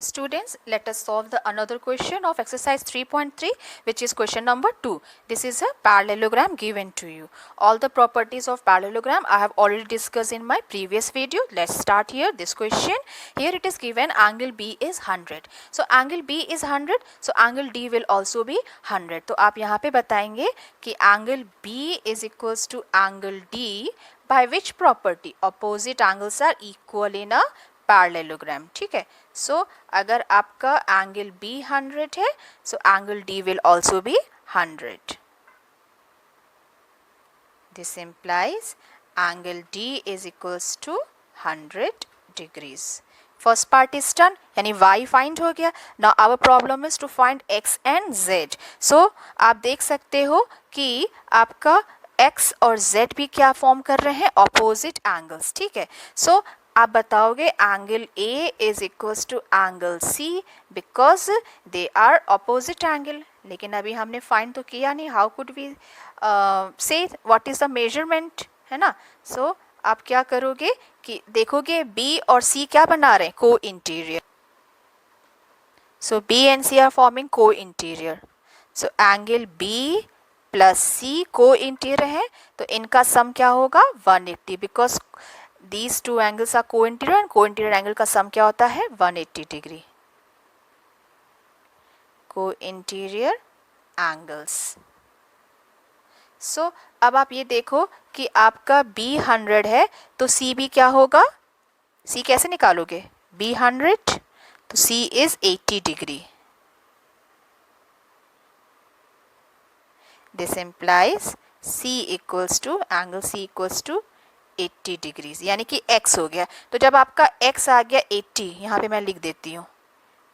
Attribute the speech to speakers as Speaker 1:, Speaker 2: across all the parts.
Speaker 1: Students, let us solve the another question of exercise 3.3, which is question number 2. This is a parallelogram given to you. All the properties of parallelogram I have already discussed in my previous video. Let's start here. This question, here it is given angle B is 100. So angle B is 100. So angle D will also be 100. तो आप यहाँ पे बताएंगे कि angle B is equals to angle D by which property? Opposite angles are equal in a parallelogram. ठीक है. So अगर आपका एंगल B 100 है, so angle D will also be 100. This implies angle D is equals to 100 degrees. First part is done, यानी y find हो गया. Now our problem is to find x and z. So आप देख सकते हो कि आपका x और z भी क्या फॉर्म कर रहे हैं? Opposite angles. ठीक है. सो आप बताओगे angle A is equals to angle C because they are opposite angle. लेकिन अभी हमने फाइंड तो किया नहीं. How could we say what is the measurement, है ना. सो आप क्या करोगे कि देखोगे B और C क्या बना रहे हैं? Co-interior. So B and C are forming co-interior. So angle B plus C co-interior है, तो इनका सम क्या होगा? 180. Because these two angles are co-interior and co-interior angle का सम क्या होता है? 180 डिग्री. co-interior angles. So अब आप ये देखो कि आपका B 100 है, तो C भी क्या होगा? C कैसे निकालोगे? B 100 तो C is 80 degree. This implies C equals to angle C equals to 80 degrees, यानी कि x हो गया. तो जब आपका x आ गया 80, यहाँ पे मैं लिख देती हूँ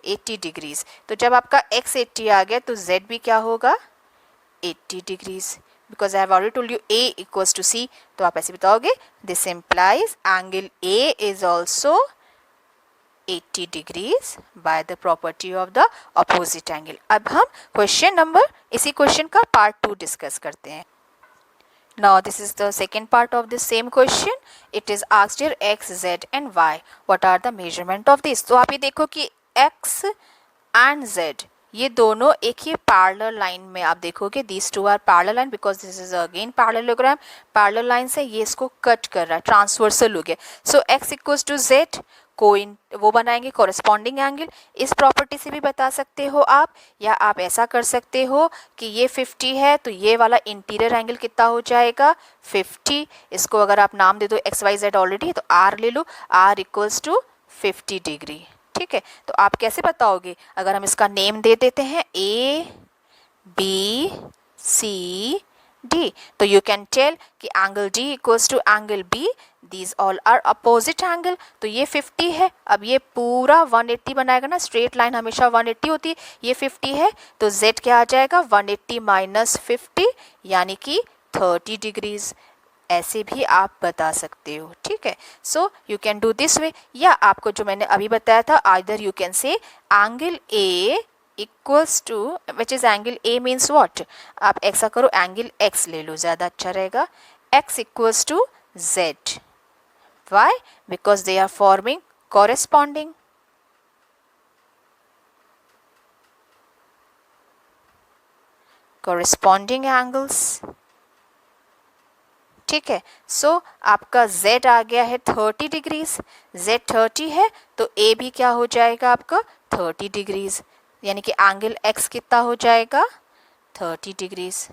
Speaker 1: 80 डिग्रीज. तो जब आपका x 80 आ गया तो z भी क्या होगा? 80 degrees. Because I have already told you a equals to c. तो आप ऐसे बताओगे this implies angle a is also 80 degrees by the property of the opposite angle. अब हम क्वेश्चन नंबर, इसी क्वेश्चन का पार्ट 2 डिस्कस करते हैं. Now this is the second part of this same question. It is asked here x, z and y. What are the measurement of this? तो आप ये देखो कि x and z ये दोनों एक ही parallel line में आप देखोगे. These two are parallel line because this is again parallelogram. Parallel line से ये इसको कट कर रहा है, ट्रांसवर्सल हो गया. So x equals to z वो बनाएंगे कॉरेस्पॉन्डिंग एंगल. इस प्रॉपर्टी से भी बता सकते हो आप, या आप ऐसा कर सकते हो कि ये 50 है तो ये वाला इंटीरियर एंगल कितना हो जाएगा? 50. इसको अगर आप नाम दे दो एक्स वाई जेड ऑलरेडी, तो आर ले लो. R equals to 50 degree. ठीक है. तो आप कैसे बताओगे? अगर हम इसका नेम दे देते हैं A B C D, तो यू कैन टेल कि angle D equals to angle B. These all are opposite angle. तो ये 50 है. अब ये पूरा 180 बनाएगा ना, स्ट्रेट लाइन हमेशा 180 होती है. ये 50 है तो Z क्या आ जाएगा? 180 माइनस 50 यानी कि 30 डिग्रीज. ऐसे भी आप बता सकते हो. ठीक है. So you can do this way, या आपको जो मैंने अभी बताया था, either you can say angle A equals to, which is angle A means what? आप ऐसा करो, एंगल X ले लो, ज़्यादा अच्छा रहेगा. X equals to Z. Why? Because they are forming corresponding. Corresponding angles. ठीक है. सो आपका Z आ गया है 30 डिग्रीज. Z 30 है तो A भी क्या हो जाएगा आपका? 30 डिग्रीज. यानी कि एंगल X कितना हो जाएगा? 30 डिग्रीज.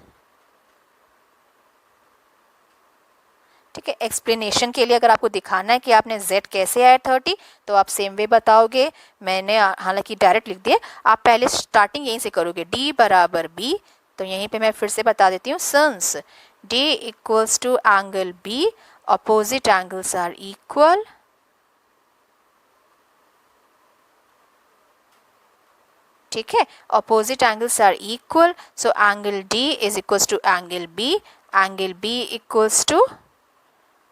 Speaker 1: ठीक है. एक्सप्लेनेशन के लिए अगर आपको दिखाना है कि आपने z कैसे आया 30, तो आप सेम वे बताओगे. मैंने हालांकि डायरेक्ट लिख दिया, आप पहले स्टार्टिंग यहीं से करोगे. d बराबर b, तो यहीं पे मैं फिर से बता देती हूँ. Since d equals to angle b, opposite angles are equal. ठीक है. Opposite angles are equal. So angle d is equals to angle b. Angle b equals to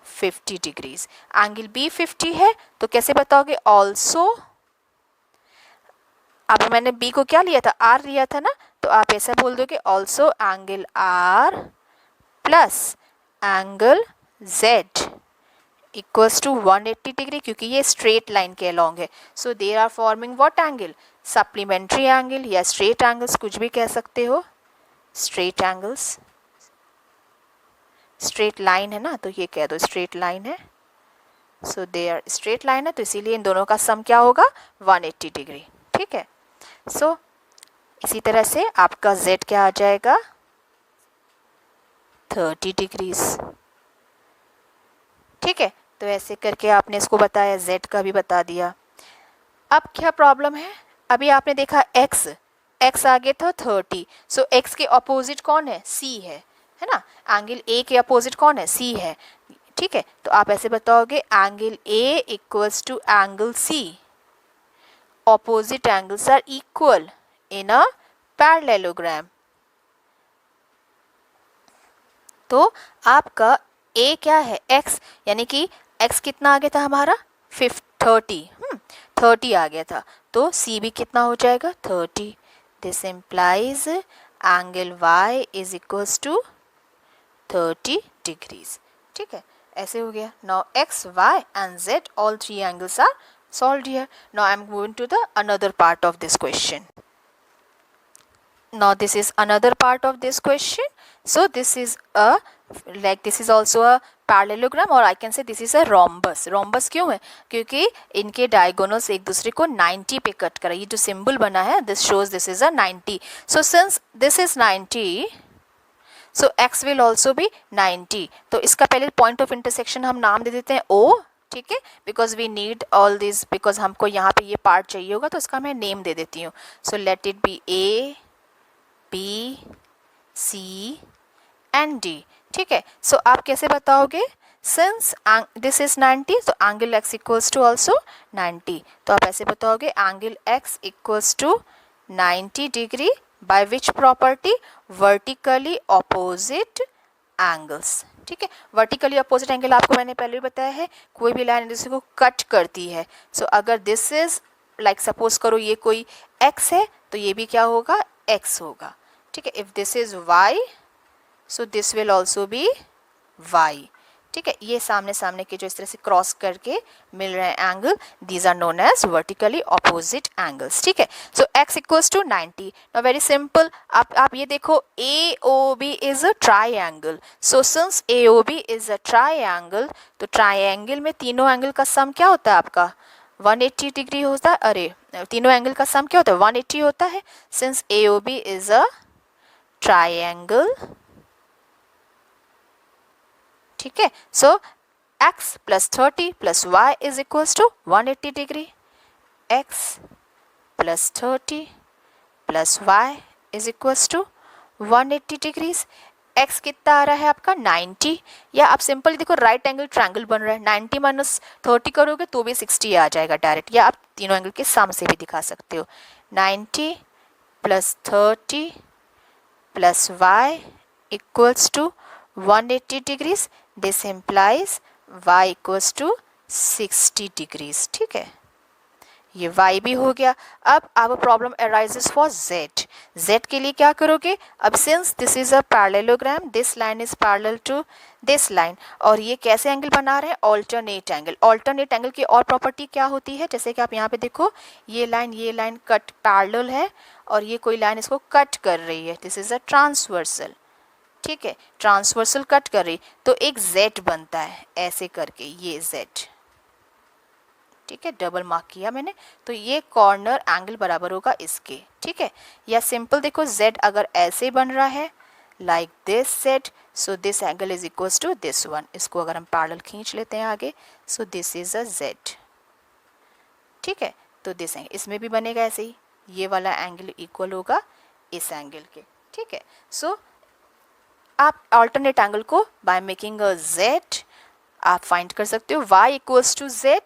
Speaker 1: 50 degrees. Angle B 50 है तो कैसे बताओगे? ऑल्सो, अब मैंने B को क्या लिया था? R लिया था ना, तो आप ऐसा बोल दोगे also angle R plus angle Z equals to 180 degree, क्योंकि ये स्ट्रेट लाइन के अलॉन्ग है. So they are forming what angle? Supplementary angle या स्ट्रेट एंगल्स, कुछ भी कह सकते हो. स्ट्रेट एंगल्स, स्ट्रेट लाइन है ना, तो ये कह दो स्ट्रेट लाइन है. So they are straight line है, तो इसीलिए इन दोनों का सम क्या होगा? 180 डिग्री. ठीक है. सो इसी तरह से आपका z क्या आ जाएगा? 30 डिग्रीज. ठीक है. तो ऐसे करके आपने इसको बताया, z का भी बता दिया. अब क्या प्रॉब्लम है? अभी आपने देखा x आगे था 30. सो x के अपोजिट कौन है? c है ना. एंगल a के अपोजिट कौन है? c है. ठीक है. तो आप ऐसे बताओगे angle a equals to angle c. Opposite angles are equal in a parallelogram. तो आपका a क्या है? x, यानी कि x कितना आ गया था हमारा? 30. 30 आ गया था. तो c भी कितना हो जाएगा? 30. This implies angle y is equals to 30 degrees. ठीक है. ऐसे हो गया. Now x, y and z, all three angles are solved here. Now I am going to the another part of this question. Now this is another part of this question. So this is a, like this is also a parallelogram, or I can say this is a rhombus. rhombus क्यों है? क्योंकि इनके diagonals एक दूसरे को 90 पे cut करा. ये जो symbol बना है, this shows this is a 90. So since this is 90, so x will also be 90. तो इसका पहले point of intersection हम नाम दे देते हैं O. ठीक है. Because we need all this, because हमको यहाँ पे ये पार्ट चाहिए होगा, तो इसका मैं नेम दे देती हूँ. So let it be A, B, C and D. ठीक है. सो आप कैसे बताओगे? सिंस दिस इज 90, तो angle x equals to also 90. तो आप ऐसे बताओगे angle x equals to 90 degree by which property? Vertically opposite angles. ठीक है. वर्टिकली अपोजिट एंगल आपको मैंने पहले भी बताया है, कोई भी लाइन दूसरे को कट करती है. सो अगर दिस इज लाइक सपोज करो ये कोई x है, तो ये भी क्या होगा? x होगा. ठीक है. If this is y, so this will also B y. ठीक है. ये सामने सामने के जो इस तरह से क्रॉस करके मिल रहे हैं angle, these are known as vertically opposite angles. ठीक है. So x equals to 90. Now very simple. आप ये देखो AOB is a triangle. So since AOB is a triangle, तो ट्राइएंगल में तीनों एंगल का सम क्या होता है आपका? 180 डिग्री होता है. अरे तीनों एंगल का सम क्या होता है? 180 होता है. Since AOB is a triangle. ठीक है. So x plus 30 plus y is equals to 180 degree. x plus 30 plus y is equals to 180 degrees. x कितना आ रहा है आपका? 90. या आप सिंपल देखो राइट एंगल ट्रायंगल बन रहा है, 90 माइनस 30 करोगे तो भी 60 आ जाएगा डायरेक्ट. या आप तीनों एंगल के सम से भी दिखा सकते हो. 90 plus 30 plus y equals to 180 degrees. This implies y equals to 60 degrees. ठीक है. ये y भी हो गया. अब our problem arises for z. z के लिए क्या करोगे? अब since this is a parallelogram, this line is parallel to this line, और ये कैसे एंगल बना रहे हैं? Alternate angle. ऑल्टरनेट एंगल की और प्रॉपर्टी क्या होती है? जैसे कि आप यहाँ पे देखो, ये लाइन कट पैरेलल है, और ये कोई लाइन इसको कट कर रही है. This is a transversal. ठीक है. ट्रांसवर्सल कट कर रही, तो एक z बनता है ऐसे करके, ये z. ठीक है. डबल मार्क किया मैंने. तो ये कॉर्नर एंगल बराबर होगा इसके. ठीक है. या सिंपल देखो, z अगर ऐसे बन रहा है like this z, so this angle is equals to this one. इसको अगर हम पैरेलल खींच लेते हैं आगे, so this is a z. ठीक है. तो दिस एंगल इसमें भी बनेगा ऐसे ही, ये वाला एंगल इक्वल होगा इस एंगल के. ठीक है. सो आप अल्टरनेट एंगल को बाय मेकिंग अ z आप फाइंड कर सकते हो. y equals to z.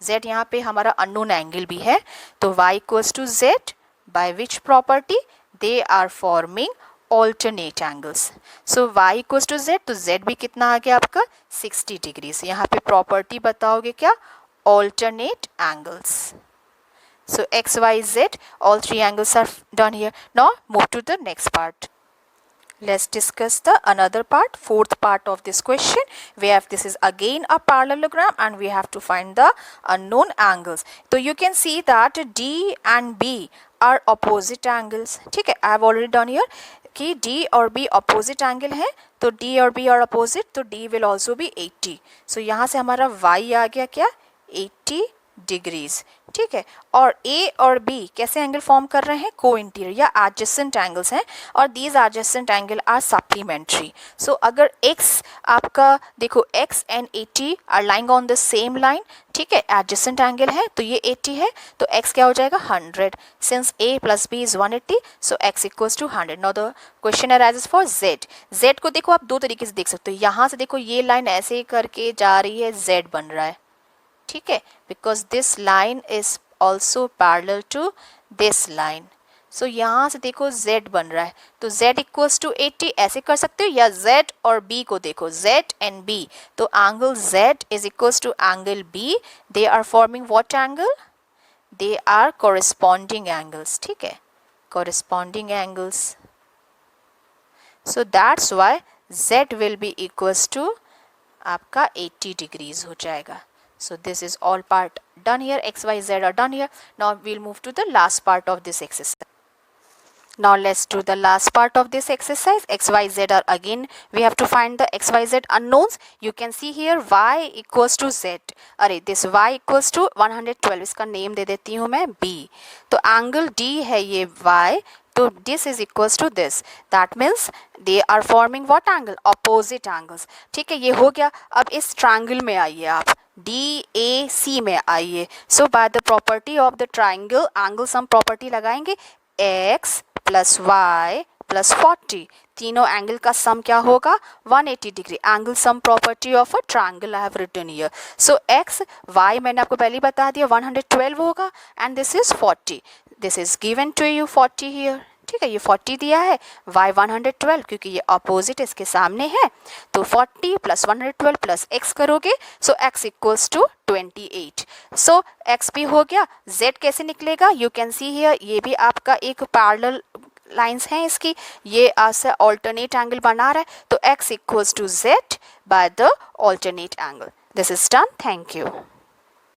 Speaker 1: z यहाँ पे हमारा अननोन एंगल भी है, तो y equals to z by which property? They are forming alternate angles. So y equals to z, तो z भी कितना आ गया आपका? 60 डिग्रीज. यहाँ पे प्रॉपर्टी बताओगे क्या? Alternate angles. So x, y, z, all three angles are done here. Now move to the next part. Let's discuss the another part, fourth part of this question. We have, this is again a parallelogram and we have to find the unknown angles. So you can see that D and B are opposite angles. ठीक है, I have already done here कि D और B opposite angle है, तो D और B are opposite, तो D will also be 80. So यहाँ से हमारा Y आ गया क्या, 80 डिग्रीज. ठीक है, और ए और बी कैसे एंगल फॉर्म कर रहे हैं, को इंटीरियर या एडजेसेंट एंगल्स हैं, और these adjacent angle are supplementary. So अगर एक्स आपका देखो, X and 80 are lying on the same line. ठीक है, एडजेसेंट एंगल है तो ये 80 है, तो x क्या हो जाएगा 100. Since a plus b is 180, so x equals to 100. Now the question arises for z. z को देखो आप दो तरीके से देख सकते हो. यहाँ से देखो ये लाइन ऐसे करके जा रही है, z बन रहा है. ठीक है, because this line is also parallel to this line. So यहाँ से देखो z बन रहा है, तो z इक्वल्स टू 80 ऐसे कर सकते हो, या z और b को देखो, z एंड b, तो angle z is equals to angle b. They are forming what angle, they are corresponding angles. ठीक है, corresponding angles. So that's why z will be equals to आपका 80 degrees हो जाएगा. So this is all part done here. X, Y, Z are done here. Now we'll move to the last part of this exercise. Now let's do the last part of this exercise. X, Y, Z are again, we have to find the X, Y, Z unknowns. You can see here Y equals to Z. अरे this Y equals to 112. इसका name दे देती हूँ मैं B. तो angle D है ये Y. तो this is equals to this. That means they are forming what angle? Opposite angles. ठीक है, ये हो गया. अब इस triangle में आइए आप, DAC में आइए. So by the property of the triangle, angle sum property लगाएंगे. X प्लस y प्लस 40, तीनों एंगल का सम क्या होगा 180 degree. Angle sum property of a triangle I have written here. So x y मैंने आपको पहले बता दिया 112 होगा, and this is 40. This is given to you 40 here. ठीक है, ये 40 दिया है, y 112 क्योंकि ये अपोजिट इसके सामने है, तो 40 प्लस 112 प्लस x करोगे, so x equals to 28. So x भी हो गया. z कैसे निकलेगा, यू कैन सी हियर, ये भी आपका एक पैरेलल लाइंस हैं इसकी, ये ऐसे ऑल्टरनेट एंगल बना रहा है, तो x equals to z by the alternate angle. This is done. Thank you.